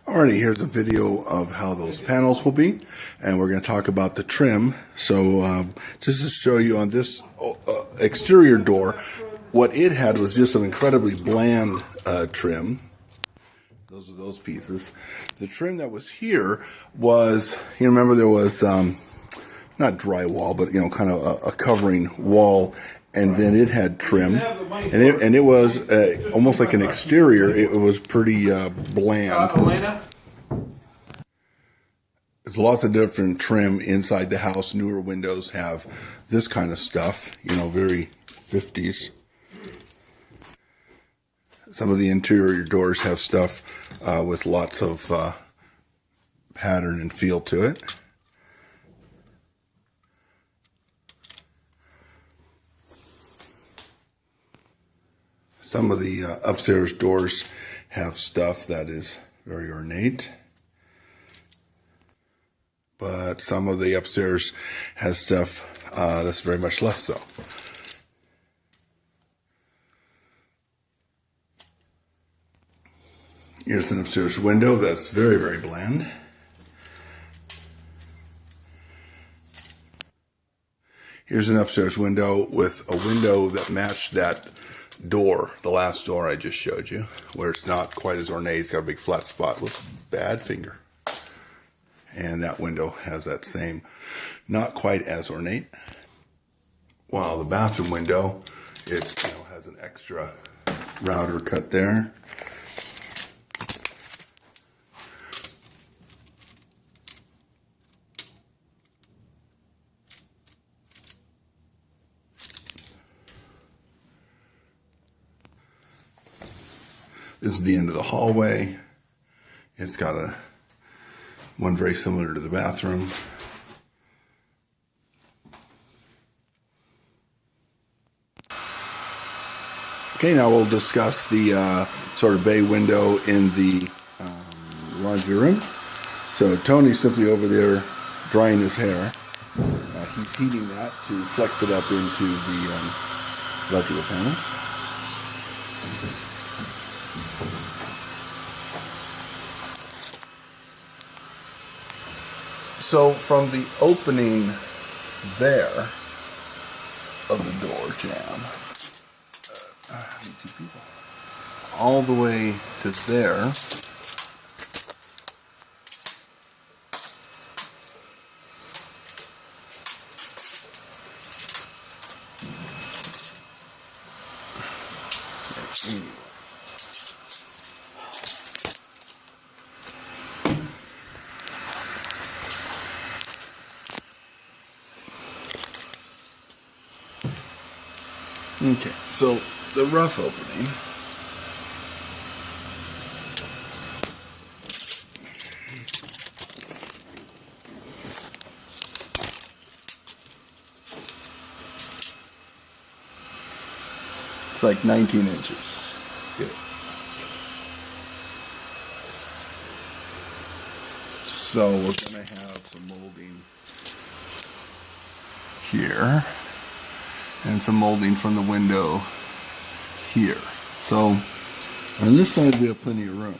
Alrighty, here's a video of how those panels will be, and we're going to talk about the trim. So just to show you on this exterior door, what it had was just an incredibly bland trim. Those are those pieces. The trim that was here was, you remember there was not drywall, but kind of a covering wall, and then it had trim, and it was almost like an exterior. It was pretty bland. There's lots of different trim inside the house. Newer windows have this kind of stuff, very 50s. Some of the interior doors have stuff with lots of pattern and feel to it. Some of the upstairs doors have stuff that is very ornate, but some of the upstairs has stuff that's very much less so. Here's an upstairs window that's very, very bland. Here's an upstairs window with a window that matched that door, the last door I just showed you, where it's not quite as ornate. It's got a big flat spot with bad finger. And that window has that same, not quite as ornate. While the bathroom window, it has an extra router cut there. This is the end of the hallway. It's got one very similar to the bathroom. Okay, now we'll discuss the sort of bay window in the laundry room. So Tony's simply over there drying his hair. He's heating that to flex it up into the electrical panels. So from the opening there of the door jamb, all the way to there, okay, so the rough opening it's like 19 inches. Good. So we're going to have some molding here and some molding from the window here. So on this side we have plenty of room.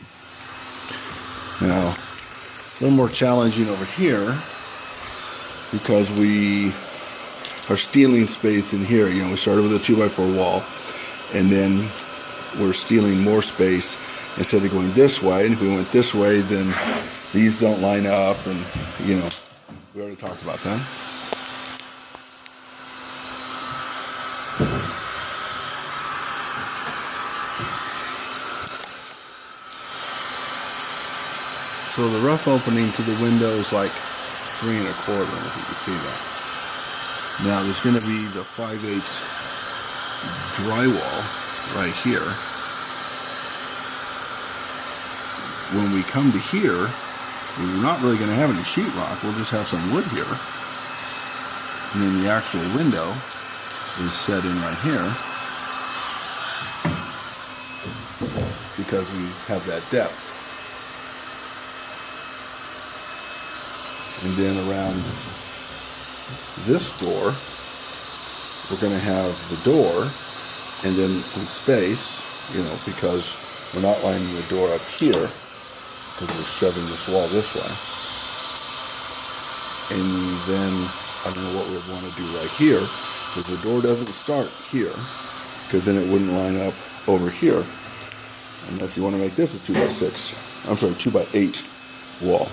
Now, a little more challenging over here because we are stealing space in here. We started with a 2x4 wall, and then we're stealing more space instead of going this way. And if we went this way, then these don't line up, and we already talked about that. So the rough opening to the window is like 3 1/4, if you can see that. Now there's going to be the 5/8 drywall right here. When we come to here, we're not really going to have any sheetrock. We'll just have some wood here. And then the actual window is set in right here because we have that depth. And then around this door, we're going to have the door and then some space, because we're not lining the door up here. because we're shoving this wall this way. And then I don't know what we'd want to do right here, because the door doesn't start here, because then it wouldn't line up over here, unless you want to make this a 2x6. I'm sorry, 2x8 wall.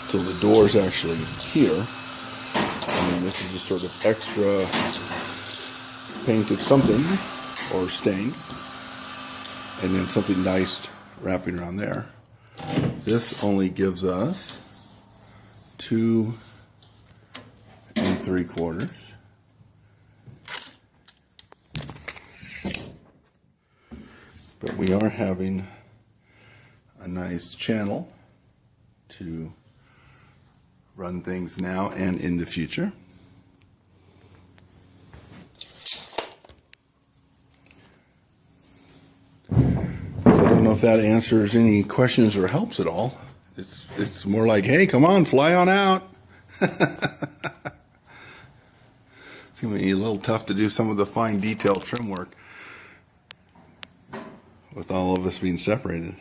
So the door's actually here, and then this is just sort of extra painted something or stained, and then something nice wrapping around there. This only gives us 2 3/4. But we are having a nice channel to run things now and in the future. I don't know if that answers any questions or helps at all. It's more like, hey, come on, fly on out. It's going to be a little tough to do some of the fine detail trim work with all of us being separated.